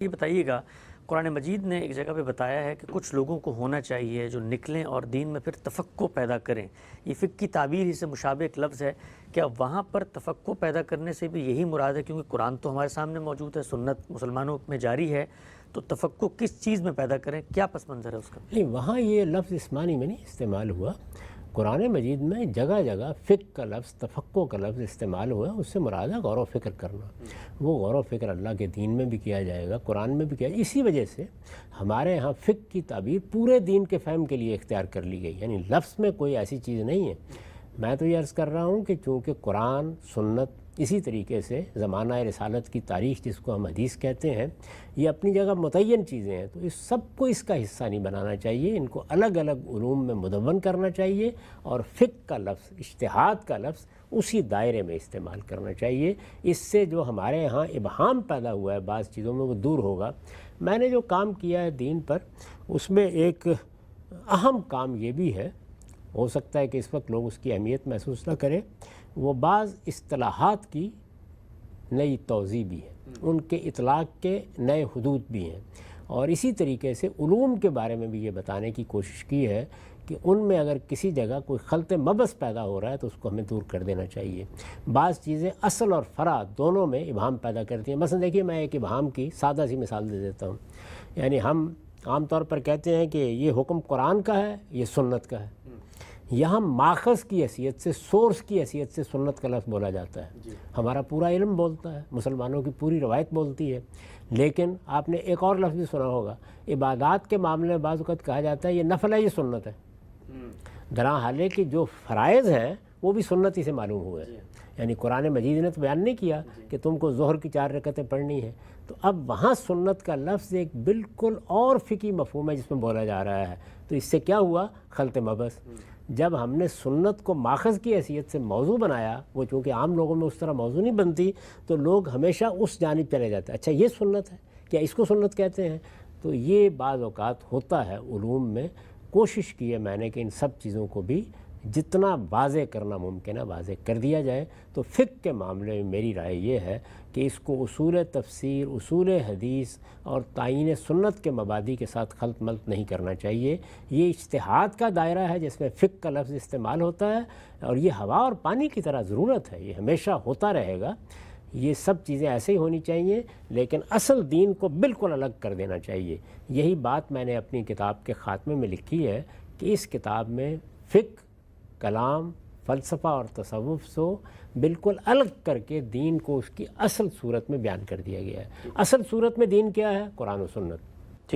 یہ بتائیے گا، قرآن مجید نے ایک جگہ پہ بتایا ہے کہ کچھ لوگوں کو ہونا چاہیے جو نکلیں اور دین میں پھر تفقہ پیدا کریں. یہ فقہ کی تعبیر ہی سے مشابہ ایک لفظ ہے. کیا وہاں پر تفقہ پیدا کرنے سے بھی یہی مراد ہے؟ کیونکہ قرآن تو ہمارے سامنے موجود ہے، سنت مسلمانوں میں جاری ہے، تو تفقہ کس چیز میں پیدا کریں؟ کیا پس منظر ہے اس کا؟ نہیں، وہاں یہ لفظ اس معنی میں نہیں استعمال ہوا. قرآن مجید میں جگہ جگہ فقہ کا لفظ، تفقہ کا لفظ استعمال ہوا. اس سے مراد ہے غور و فکر کرنا. وہ غور و فکر اللہ کے دین میں بھی کیا جائے گا، قرآن میں بھی کیا جائے گا. اسی وجہ سے ہمارے ہاں فقہ کی تعبیر پورے دین کے فہم کے لیے اختیار کر لی گئی. یعنی لفظ میں کوئی ایسی چیز نہیں ہے. میں تو یہ عرض کر رہا ہوں کہ چونکہ قرآن، سنت، اسی طریقے سے زمانہ رسالت کی تاریخ جس کو ہم حدیث کہتے ہیں، یہ اپنی جگہ متعین چیزیں ہیں، تو اس سب کو اس کا حصہ نہیں بنانا چاہیے. ان کو الگ الگ علوم میں مدون کرنا چاہیے اور فقہ کا لفظ، اجتہاد کا لفظ اسی دائرے میں استعمال کرنا چاہیے. اس سے جو ہمارے ہاں ابہام پیدا ہوا ہے بعض چیزوں میں، وہ دور ہوگا. میں نے جو کام کیا ہے دین پر، اس میں ایک اہم کام یہ بھی ہے، ہو سکتا ہے کہ اس وقت لوگ اس کی اہمیت محسوس نہ کریں، وہ بعض اصطلاحات کی نئی توضیح بھی ہے، ان کے اطلاق کے نئے حدود بھی ہیں. اور اسی طریقے سے علوم کے بارے میں بھی یہ بتانے کی کوشش کی ہے کہ ان میں اگر کسی جگہ کوئی خلط مبس پیدا ہو رہا ہے تو اس کو ہمیں دور کر دینا چاہیے. بعض چیزیں اصل اور فرع دونوں میں ابہام پیدا کرتی ہیں. مثلا دیکھیے، میں ایک ابہام کی سادہ سی مثال دے دیتا ہوں. یعنی ہم عام طور پر کہتے ہیں کہ یہ حکم قرآن کا ہے، یہ سنت کا ہے. یہاں ماخذ کی حیثیت سے، سورس کی حیثیت سے سنت کا لفظ بولا جاتا ہے. ہمارا پورا علم بولتا ہے، مسلمانوں کی پوری روایت بولتی ہے. لیکن آپ نے ایک اور لفظ بھی سنا ہوگا، عبادات کے معاملے میں بعض اوقات کہا جاتا ہے یہ نفل ہے، یہ سنت ہے. درا حالانکہ جو فرائض ہیں وہ بھی سنت ہی سے معلوم ہوئے. یعنی قرآن مجید نے تو بیان نہیں کیا کہ تم کو ظہر کی 4 رکعتیں پڑھنی ہیں. تو اب وہاں سنت کا لفظ ایک بالکل اور فقہی مفہوم ہے جس میں بولا جا رہا ہے. تو اس سے کیا ہوا؟ خلط مبس. جب ہم نے سنت کو ماخذ کی حیثیت سے موضوع بنایا، وہ چونکہ عام لوگوں میں اس طرح موضوع نہیں بنتی، تو لوگ ہمیشہ اس جانب چلے جاتے ہیں. اچھا یہ سنت ہے، کیا اس کو سنت کہتے ہیں؟ تو یہ بعض اوقات ہوتا ہے علوم میں. کوشش کی ہے میں نے کہ ان سب چیزوں کو بھی جتنا واضح کرنا ممکن ہے واضح کر دیا جائے. تو فقہ کے معاملے میں میری رائے یہ ہے کہ اس کو اصول تفسیر، اصول حدیث اور تعین سنت کے مبادی کے ساتھ خلط ملط نہیں کرنا چاہیے. یہ اجتہاد کا دائرہ ہے جس میں فقہ کا لفظ استعمال ہوتا ہے، اور یہ ہوا اور پانی کی طرح ضرورت ہے، یہ ہمیشہ ہوتا رہے گا. یہ سب چیزیں ایسے ہی ہونی چاہیے، لیکن اصل دین کو بالکل الگ کر دینا چاہیے. یہی بات میں نے اپنی کتاب کے خاتمے میں لکھی ہے کہ اس کتاب میں فقہ، کلام، فلسفہ اور تصوف سے بالکل الگ کر کے دین کو اس کی اصل صورت میں بیان کر دیا گیا ہے. اصل صورت میں دین کیا ہے؟ قرآن و سنت.